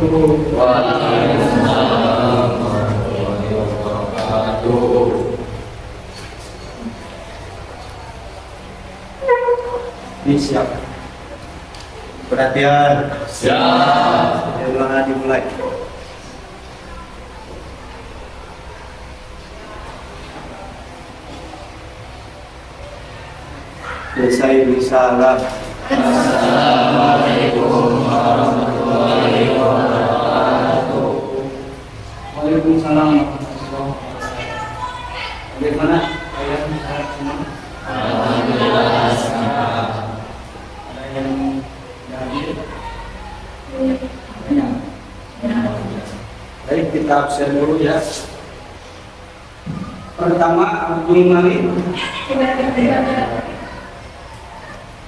Waalaikumsalam warahmatullahi wabarakatuh. Siap. Perhatian. Siap. Dimulai. Selesai bersalam. Assalamualaikum warahmatullahi wabarakatuh. Waalaikumsalam warahmatullahi wabarakatuh. Bagaimana kalian sehat semua? Alhamdulillah sehat. Ada yang hadir? Banyak. Baik, kita absen dulu ya. Pertama, Abdul Malik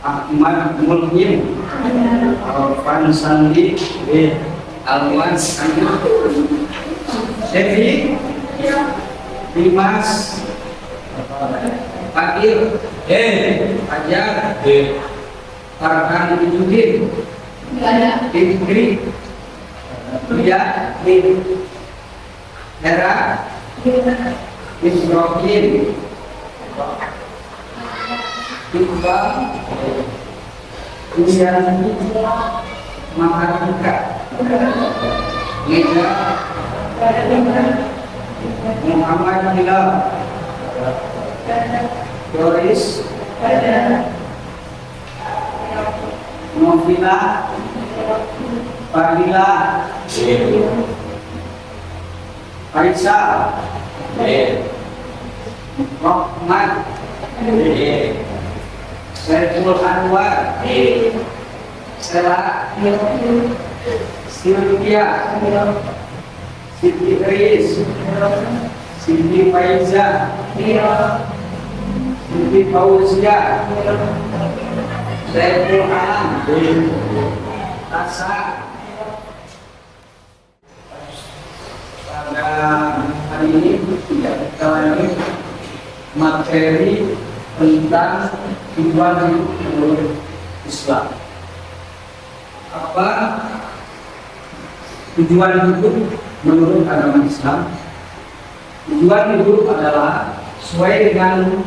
Ahmad Mulhim Arfan Sandi Alwan Sandi Devi Dimas Fakir Ajar Farhan Ijudin Fikri Lia Hera Isrokin Iqbal Usiani Mahardika Nida Muhammad Hilal Doris Novila Fadila Faisal Rahmat Saiful Anwar Sela Sylvia Siti Iris Siti Faiza Siti Fauzia Saiful Alam Tasa. Pada hari ini kita lanjut materi tentang tujuan hidup menurut Islam. Apa tujuan hidup menurut agama Islam? Tujuan hidup adalah sesuai dengan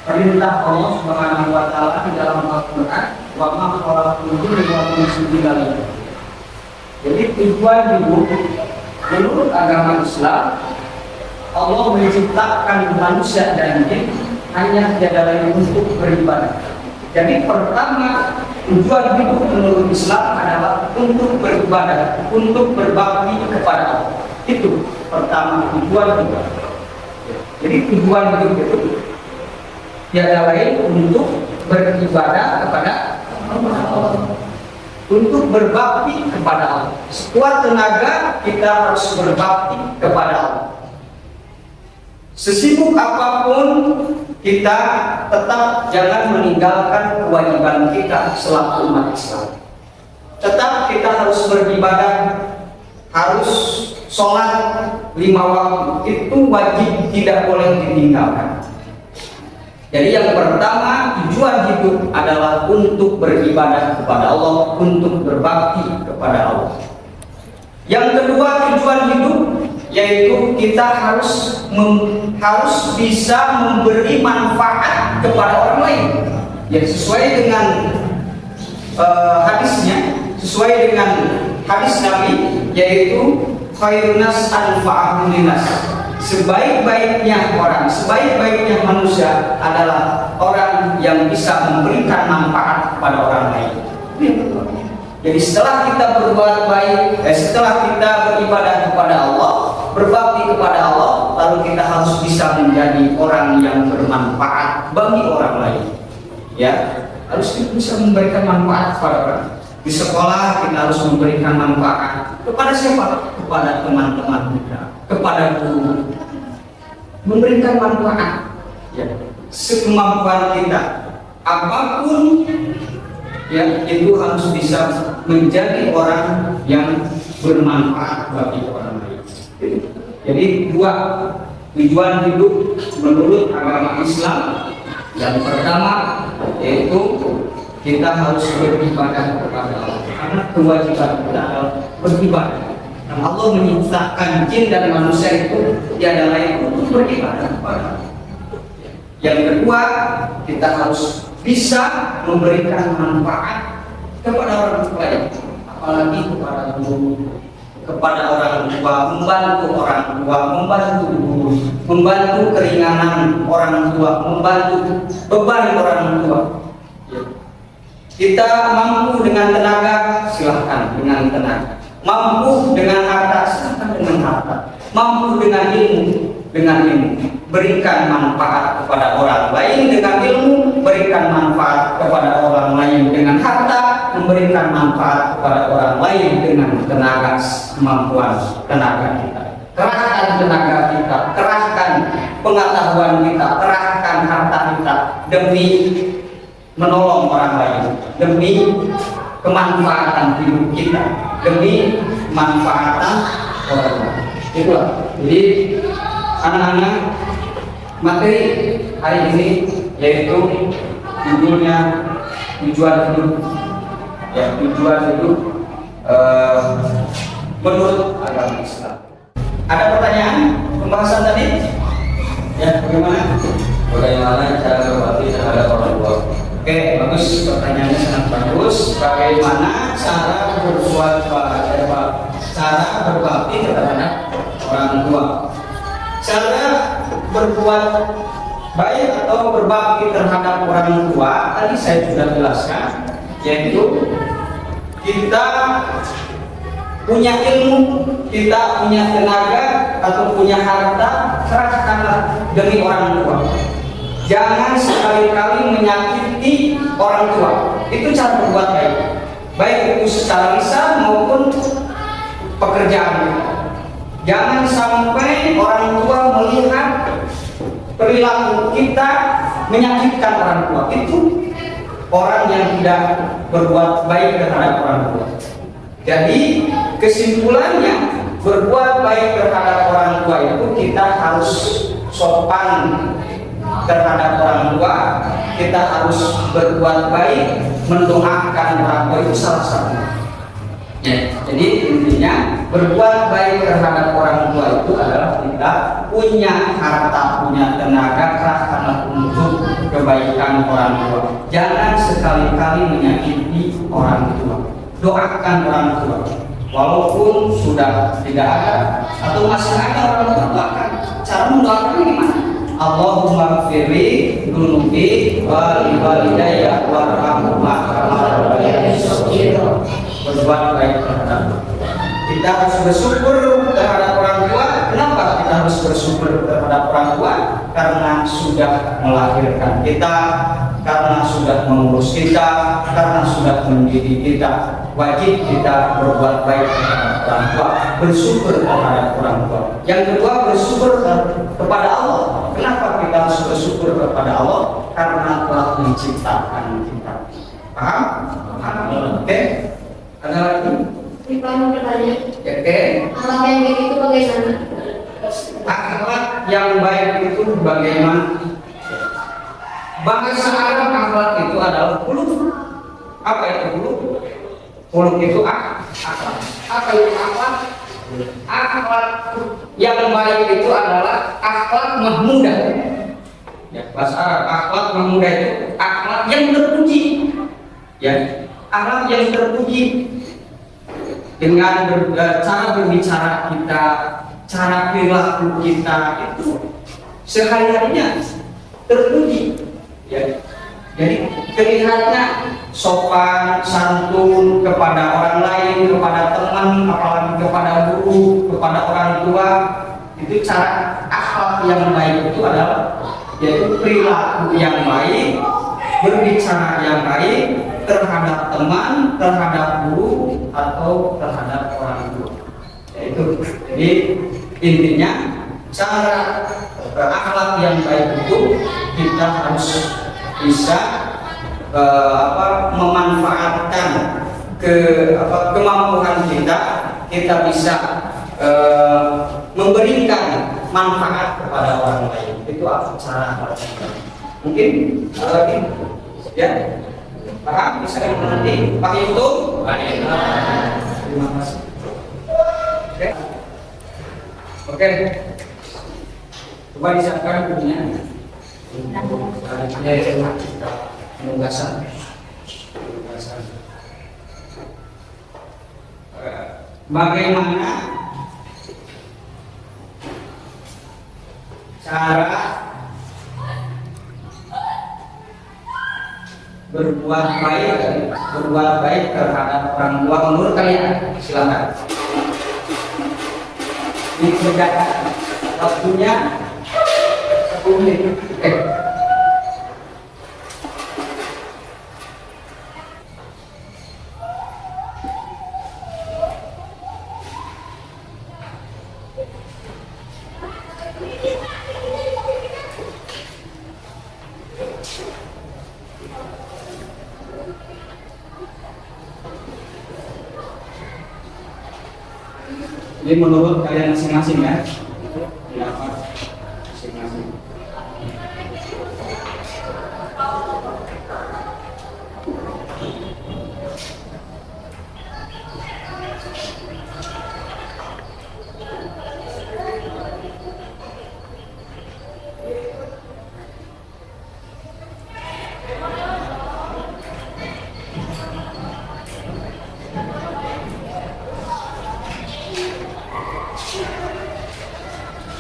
perintah Allah Subhanahu wa taala di dalam Al-Qur'an, wa ma khalaqtul jinna wal insa illa liya'budun. Jadi tujuan hidup menurut agama Islam, Allah menciptakan manusia dan jin hanya tiada lain untuk beribadah. Jadi pertama, tujuan hidup menurut Islam adalah untuk beribadah, untuk berbakti kepada Allah. Itu pertama tujuan hidup. Jadi tujuan hidup itu tiada lain untuk beribadah kepada Allah, untuk berbakti kepada Allah. Sekuat tenaga kita harus berbakti kepada Allah. Sesibuk apapun kita tetap jangan meninggalkan kewajiban kita selaku umat Islam. Tetap kita harus beribadah, harus sholat 5 waktu, itu wajib, tidak boleh ditinggalkan. Jadi yang pertama, tujuan hidup adalah untuk beribadah kepada Allah, untuk berbakti kepada Allah. Yang kedua, tujuan hidup yaitu kita harus bisa memberi manfaat kepada orang lain. Ya, sesuai dengan hadisnya, sesuai dengan hadis Nabi, yaitu khairun nas anfa'uhum linnas. Sebaik-baiknya orang, sebaik-baiknya manusia adalah orang yang bisa memberikan manfaat kepada orang lain. Jadi setelah kita berbuat baik, setelah kita beribadah kepada Allah, berbakti kepada Allah, lalu kita harus bisa menjadi orang yang bermanfaat bagi orang lain. Ya, harus bisa memberikan manfaat kepada orang. Di sekolah kita harus memberikan manfaat kepada siapa? Kepada teman-teman kita, kepada guru. Memberikan manfaat, ya, sekemampuan kita, apapun, ya, itu harus bisa menjadi orang yang bermanfaat bagi orang lain. Jadi dua tujuan hidup menurut agama Islam. Yang pertama yaitu kita harus beribadah kepada Allah. Karena kewajiban kita adalah beribadah. Dan Allah menciptakan jin dan manusia itu tiada lain untuk beribadah kepada Allah. Yang kedua, kita harus bisa memberikan manfaat kepada orang lain, apalagi kepada guru, kepada orang tua, membantu orang tua, membantu guru, membantu keringanan orang tua, membantu beban orang tua. Kita mampu dengan tenaga, silahkan dengan tenaga. Mampu dengan harta, silahkan dengan harta. Mampu dengan ilmu, berikan manfaat kepada orang lain dengan ilmu, berikan manfaat kepada orang lain dengan harta, memberikan manfaat kepada orang lain dengan tenaga, kemampuan tenaga kita. Kerahkan tenaga kita, kerahkan pengetahuan kita, kerahkan harta kita demi menolong orang lain, demi kemanfaatan hidup kita, demi kemanfaatan orang lain. Itulah. Jadi anak-anak, materi hari ini yaitu judulnya tujuan hidup. Ya, tujuan hidup menurut agama Islam. Ada pertanyaan pembahasan tadi? Ya, bagaimana? Bagaimana cara berbakti terhadap orang tua? Oke, bagus, pertanyaannya sangat bagus. Bagaimana cara berbakti terhadap orang tua? Cara berbuat baik atau berbakti terhadap orang tua tadi saya sudah jelaskan, yaitu kita punya ilmu, kita punya tenaga atau punya harta, serahkanlah demi orang tua. Jangan sekali-kali menyakiti orang tua. Itu cara berbuat baik, baik itu secara lisan maupun pekerjaan. Jangan sampai orang tua melihat perilaku kita menyakitkan orang tua. Itu orang yang tidak berbuat baik terhadap orang tua. Jadi kesimpulannya, berbuat baik terhadap orang tua itu kita harus sopan terhadap orang tua, kita harus berbuat baik, mendoakan orang tua, itu salah satu. Ya, jadi intinya berbuat baik terhadap orang tua itu adalah kita punya harta, punya tenaga, kerahkanlah untuk kebaikan orang tua. Jangan sekali-kali menyakiti orang tua. Doakan orang tua, walaupun sudah tidak ada atau masih ada orang tua, doakan. Cara mendoakan gimana? Allahumma firli dunubi wali walidayya warhamhuma kama rabbayani shaghira. Berbuat baik terhadap kita harus bersyukur terhadap orang tua. Kenapa kita harus bersyukur terhadap orang tua? Karena sudah melahirkan kita, karena sudah mengurus kita, karena sudah mendidik kita. Wajib kita berbuat baik terhadap orang tua, bersyukur terhadap orang tua. Yang kedua, bersyukur kepada Allah. Kenapa kita harus bersyukur kepada Allah? Karena telah menciptakan kita. Paham? Oke. Ada lagi? Dipanggil pertanyaan. Oke. Akhlak yang baik itu bagaimana? Akhlak yang baik itu bagaimana? Bahasa Arab akhlak itu adalah khuluq. Apa itu khuluq? Khuluq itu akhlak. Apa itu akhlak? Akhlak yang baik itu adalah akhlak mahmudah. Ya, bahasa Arab akhlak mahmudah itu akhlak yang terpuji. Ya, akhlak yang terpuji dengan cara berbicara kita, cara perilaku kita itu sehari-harinya terpuji. Ya, jadi terlihatnya sopan, santun kepada orang lain, kepada teman, apalagi kepada guru, kepada orang tua. Itu cara akhlak yang baik itu adalah yaitu perilaku yang baik, berbicara yang baik terhadap teman, terhadap guru atau terhadap orang tua. Yaitu jadi intinya cara akhlak yang baik itu kita harus bisa memanfaatkan kemampuan kita bisa memberikan manfaat kepada orang lain. Itu cara. Mungkin lagi ya. Paham? Bisa mengerti? Pakai itu? Terima kasih. Oke. Oke. Coba disiapkan bukunya. Selanjutnya itu penugasan. Bagaimana cara berbuat baik terhadap orang tua menurut kalian? Silakan dikerjakan. Waktunya 10 menit. Ini menurut kalian masing-masing ya. Pendapat masing-masing.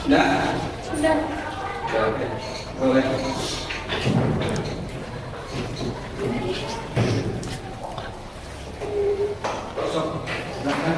Sudah? Sudah. Oke. Boleh. Sok. Silakan.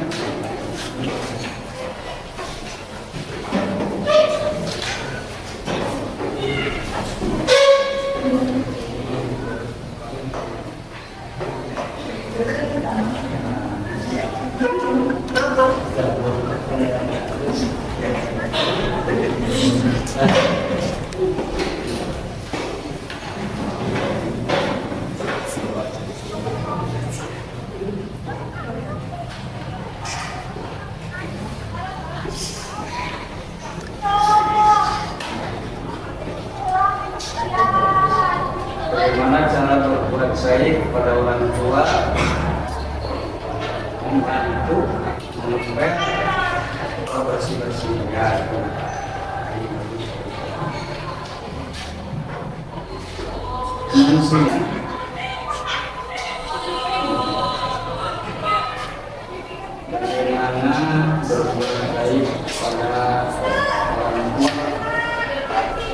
Bagaimana cara berbuat baik kepada orang tua, membantu, mengepek, bersih-bersih ya. Manusia. Bagaimana berbuat baik kepada orang tua,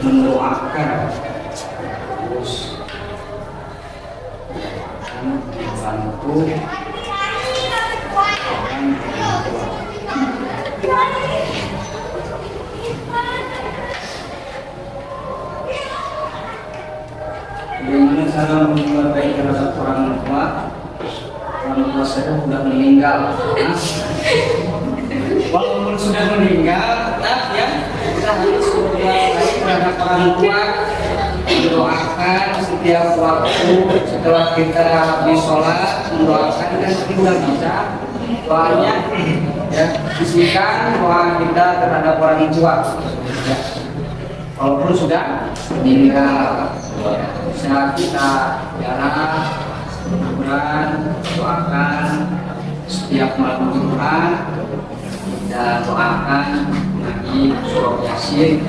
mendoakan, terus membantu orang tua. Bagaimana cara membuat baik terhadap orang tua? Orang tua saya sudah meninggal. Walaupun sudah meninggal, tetap ya kita harus berbuat baik terhadap orang tua. Mendoakan setiap waktu setelah kita habis sholat, mendoakan dan kita bisa doanya ya bisikan doa kita terhadap orang tua ya. Walaupun sudah meninggal bisa kita jalan mudah-mudahan doakan setiap malam Jumat kita doakan lagi surah Yasin.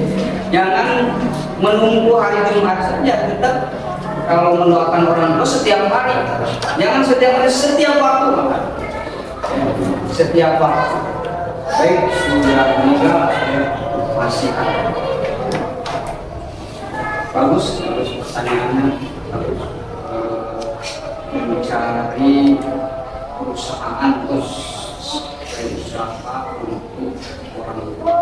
Jangan menunggu hari Jumat saja, tetap kalau mendoakan orang tua setiap hari. Jangan setiap hari, setiap waktu bahkan. Setiap waktu. Baik sudah meninggal masih ada. Bagus pertanyaannya. Bagus. Mencari perusahaan terus usaha untuk orang tua.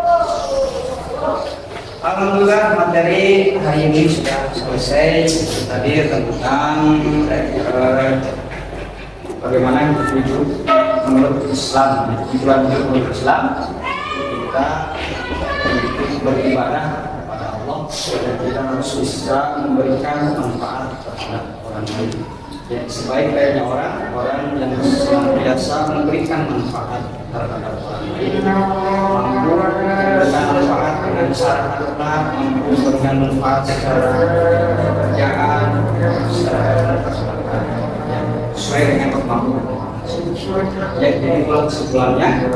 Alhamdulillah materi hari ini sudah selesai. Tadi tentang bagaimana hidup menurut Islam, hidup menurut Islam kita beribadah kepada Allah dan kita harus bisa memberikan manfaat kepada orang lain. Ya, sebaik-baiknya orang yang senantiasa memberikan manfaat terhadap orang lain, mampu memberikan manfaat dengan cara harta, mampu memberikan manfaat secara pekerjaan, secara kesehatan. Ya, sesuai dengan kemampuan. Ya, jadi kalau kesimpulannya,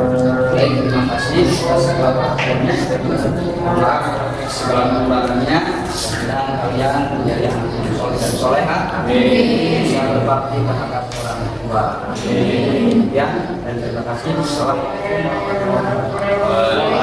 baik, terima kasih atas segala perhatiannya, atas segala kekurangannya, dan kalian menjadi anak yang soleh dan soleha, bisa berbakti terhadap orang tua. Ya, dan terima kasih. Assalamualaikum warahmatullahi wabarakatuh.